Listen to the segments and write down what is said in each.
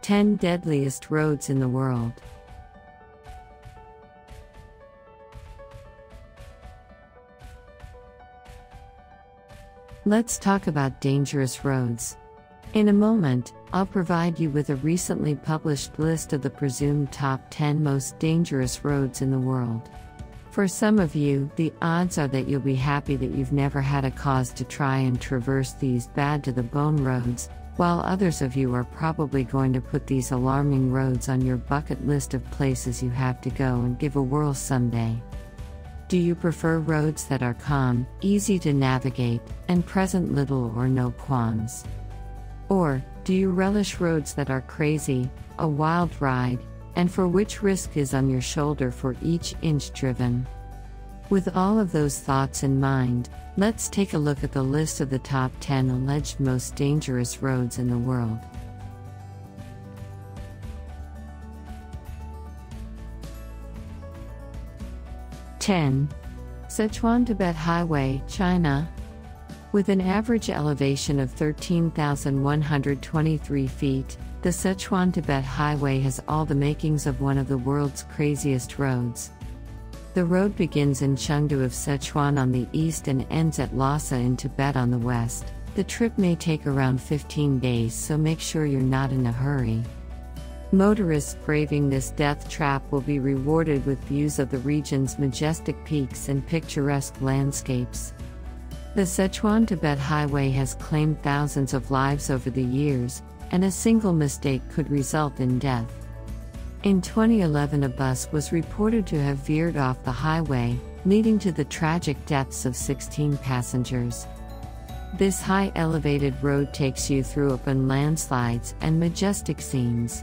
10 Deadliest Roads in the World. Let's talk about dangerous roads. In a moment, I'll provide you with a recently published list of the presumed top 10 most dangerous roads in the world. For some of you, the odds are that you'll be happy that you've never had a cause to try and traverse these bad-to-the-bone roads, while others of you are probably going to put these alarming roads on your bucket list of places you have to go and give a whirl someday. Do you prefer roads that are calm, easy to navigate, and present little or no qualms? Or, do you relish roads that are crazy, a wild ride, and for which risk is on your shoulder for each inch driven? With all of those thoughts in mind, let's take a look at the list of the top 10 alleged most dangerous roads in the world. 10. Sichuan-Tibet Highway, China. With an average elevation of 13,123 feet, the Sichuan-Tibet Highway has all the makings of one of the world's craziest roads. The road begins in Chengdu of Sichuan on the east and ends at Lhasa in Tibet on the west. The trip may take around 15 days, so make sure you're not in a hurry. Motorists braving this death trap will be rewarded with views of the region's majestic peaks and picturesque landscapes. The Sichuan-Tibet Highway has claimed thousands of lives over the years, and a single mistake could result in death. In 2011, a bus was reported to have veered off the highway, leading to the tragic deaths of 16 passengers. This high elevated road takes you through open landslides and majestic scenes.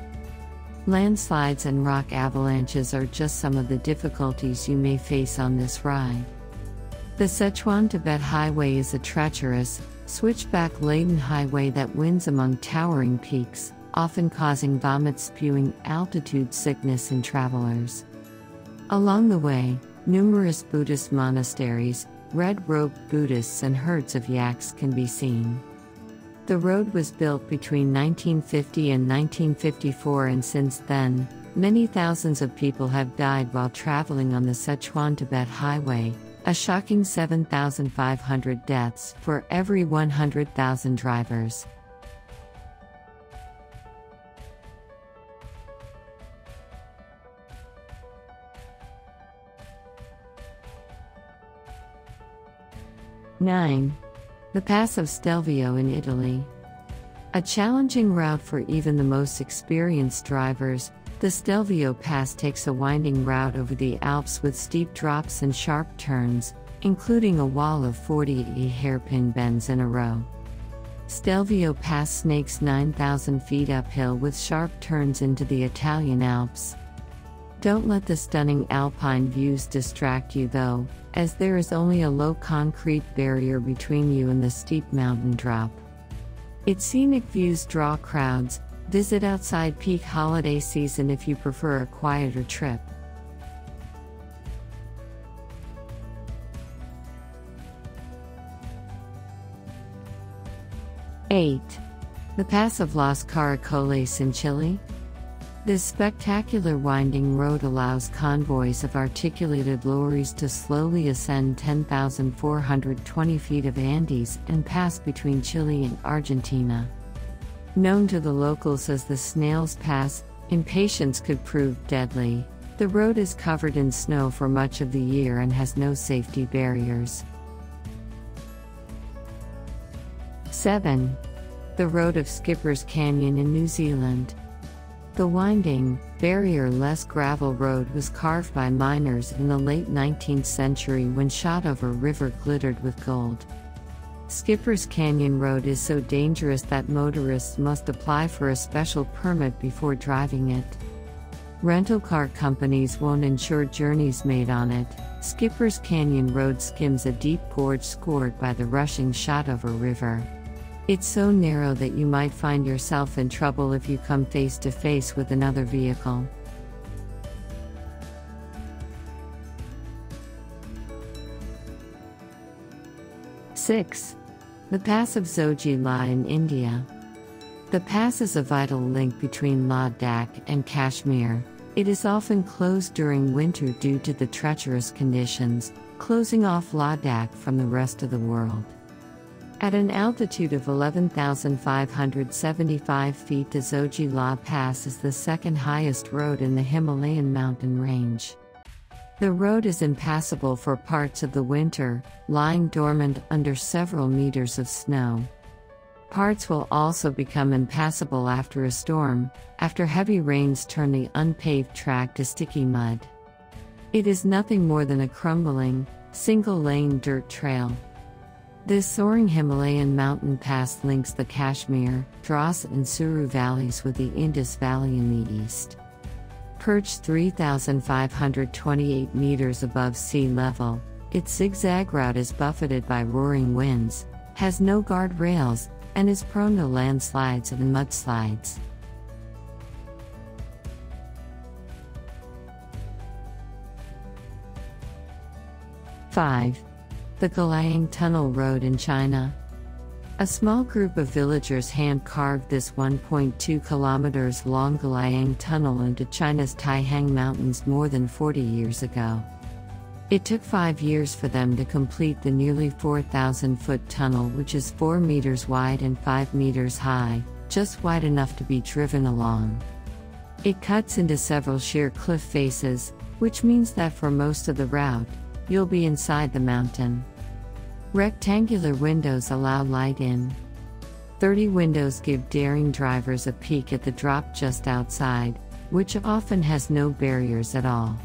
Landslides and rock avalanches are just some of the difficulties you may face on this ride. The Sichuan-Tibet Highway is a treacherous, switchback-laden highway that winds among towering peaks, often causing vomit-spewing altitude sickness in travelers. Along the way, numerous Buddhist monasteries, red-robed Buddhists and herds of yaks can be seen. The road was built between 1950 and 1954, and since then, many thousands of people have died while traveling on the Sichuan-Tibet Highway, a shocking 7,500 deaths for every 100,000 drivers. Nine. The Pass of Stelvio in Italy. A challenging route for even the most experienced drivers, the Stelvio Pass takes a winding route over the Alps with steep drops and sharp turns, including a wall of 40 hairpin bends in a row. Stelvio Pass snakes 9,000 feet uphill with sharp turns into the Italian Alps. Don't let the stunning alpine views distract you though, as there is only a low concrete barrier between you and the steep mountain drop. Its scenic views draw crowds. Visit outside peak holiday season if you prefer a quieter trip. 8. The Pass of Los Caracoles in Chile. This spectacular winding road allows convoys of articulated lorries to slowly ascend 10,420 feet of Andes and pass between Chile and Argentina. Known to the locals as the Snail's Pass, impatience could prove deadly. The road is covered in snow for much of the year and has no safety barriers. 7. The Road of Skipper's Canyon in New Zealand. The winding, barrier-less gravel road was carved by miners in the late 19th century when Shotover River glittered with gold. Skipper's Canyon Road is so dangerous that motorists must apply for a special permit before driving it. Rental car companies won't insure journeys made on it. Skipper's Canyon Road skims a deep gorge scored by the rushing Shotover River. It's so narrow that you might find yourself in trouble if you come face to face with another vehicle. 6. The Pass of Zojila in India. The pass is a vital link between Ladakh and Kashmir. It is often closed during winter due to the treacherous conditions, closing off Ladakh from the rest of the world. At an altitude of 11,575 feet, the Zojila Pass is the second highest road in the Himalayan mountain range. The road is impassable for parts of the winter, lying dormant under several meters of snow. Parts will also become impassable after a storm, after heavy rains turn the unpaved track to sticky mud. It is nothing more than a crumbling, single-lane dirt trail. This soaring Himalayan mountain pass links the Kashmir, Dras and Suru valleys with the Indus Valley in the east. Perched 3,528 meters above sea level, its zigzag route is buffeted by roaring winds, has no guardrails, and is prone to landslides and mudslides. The Goliang Tunnel Road in China. A small group of villagers hand-carved this 1.2 kilometers long Goliang Tunnel into China's Taihang Mountains more than 40 years ago. It took 5 years for them to complete the nearly 4,000-foot tunnel, which is 4 meters wide and 5 meters high, just wide enough to be driven along. It cuts into several sheer cliff faces, which means that for most of the route, you'll be inside the mountain. Rectangular windows allow light in. 30 windows give daring drivers a peek at the drop just outside, which often has no barriers at all.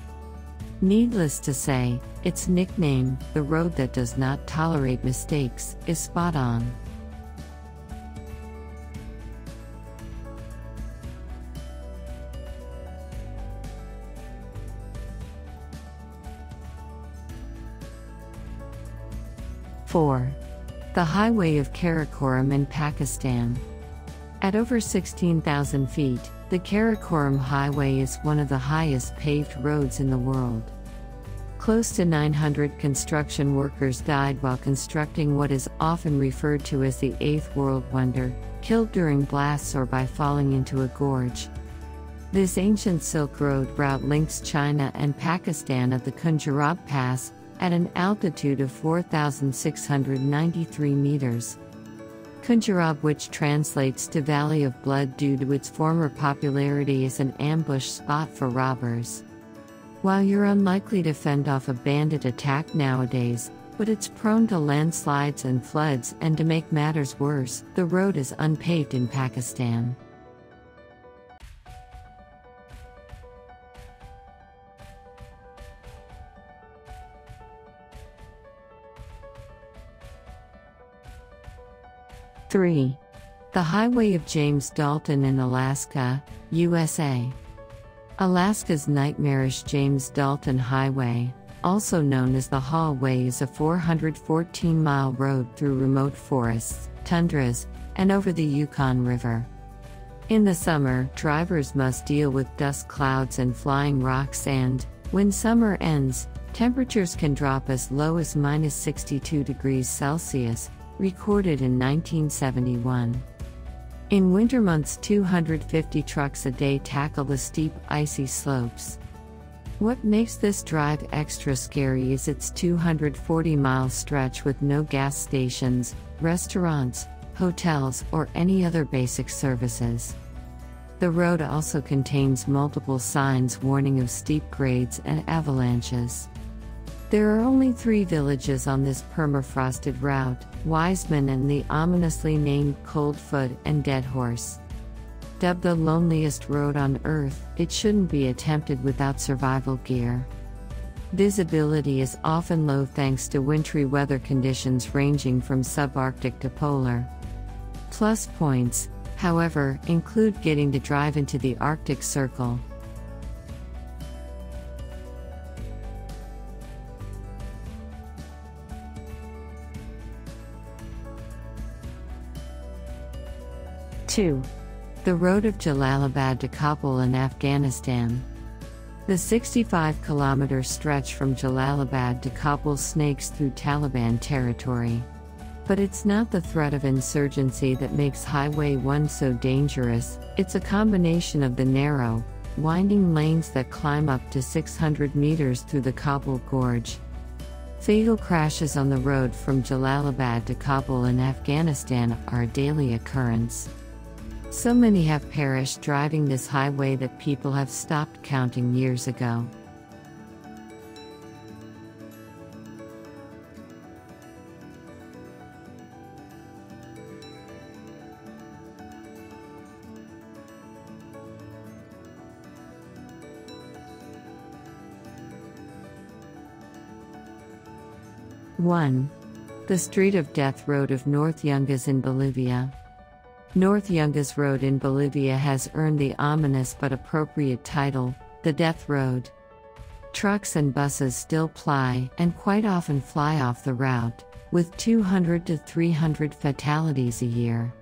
Needless to say, its nickname, the road that does not tolerate mistakes, is spot on. The Highway of Karakorum in Pakistan. At over 16,000 feet, the Karakoram Highway is one of the highest paved roads in the world. Close to 900 construction workers died while constructing what is often referred to as the Eighth World Wonder, killed during blasts or by falling into a gorge. This ancient Silk Road route links China and Pakistan at the Khunjerab Pass, at an altitude of 4,693 meters. Khunjerab, which translates to Valley of Blood due to its former popularity as an ambush spot for robbers. While you're unlikely to fend off a bandit attack nowadays, but it's prone to landslides and floods, and to make matters worse, the road is unpaved in Pakistan. The Highway of James Dalton in Alaska, USA. Alaska's nightmarish James Dalton Highway, also known as the Hallway, is a 414-mile road through remote forests, tundras, and over the Yukon River. In the summer, drivers must deal with dust clouds and flying rocks, and, when summer ends, temperatures can drop as low as -62 degrees Celsius, recorded in 1971. In winter months, 250 trucks a day tackle the steep, icy slopes. What makes this drive extra scary is its 240-mile stretch with no gas stations, restaurants, hotels, or any other basic services. The road also contains multiple signs warning of steep grades and avalanches. There are only 3 villages on this permafrosted route: Wiseman and the ominously named Coldfoot and Deadhorse. Dubbed the loneliest road on Earth, it shouldn't be attempted without survival gear. Visibility is often low thanks to wintry weather conditions ranging from subarctic to polar. Plus points, however, include getting to drive into the Arctic Circle. The Road of Jalalabad to Kabul in Afghanistan. The 65-kilometer stretch from Jalalabad to Kabul snakes through Taliban territory. But it's not the threat of insurgency that makes Highway 1 so dangerous, it's a combination of the narrow, winding lanes that climb up to 600 meters through the Kabul Gorge. Fatal crashes on the road from Jalalabad to Kabul in Afghanistan are a daily occurrence. So many have perished driving this highway that people have stopped counting years ago. One. The Street of Death Road of North Yungas in Bolivia. North Yungas Road in Bolivia has earned the ominous but appropriate title, the Death Road. Trucks and buses still ply and quite often fly off the route, with 200 to 300 fatalities a year.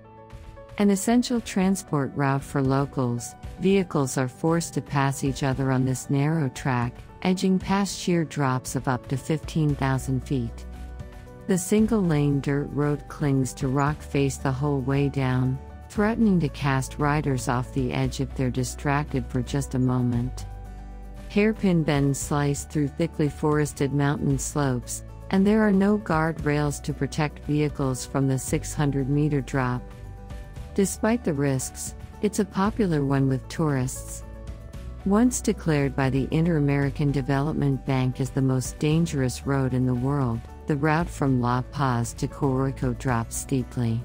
An essential transport route for locals, vehicles are forced to pass each other on this narrow track, edging past sheer drops of up to 15,000 feet. The single-lane dirt road clings to rock face the whole way down, threatening to cast riders off the edge if they're distracted for just a moment. Hairpin bends slice through thickly forested mountain slopes, and there are no guardrails to protect vehicles from the 600-meter drop. Despite the risks, it's a popular one with tourists. Once declared by the Inter-American Development Bank as the most dangerous road in the world, the route from La Paz to Caracoles drops steeply.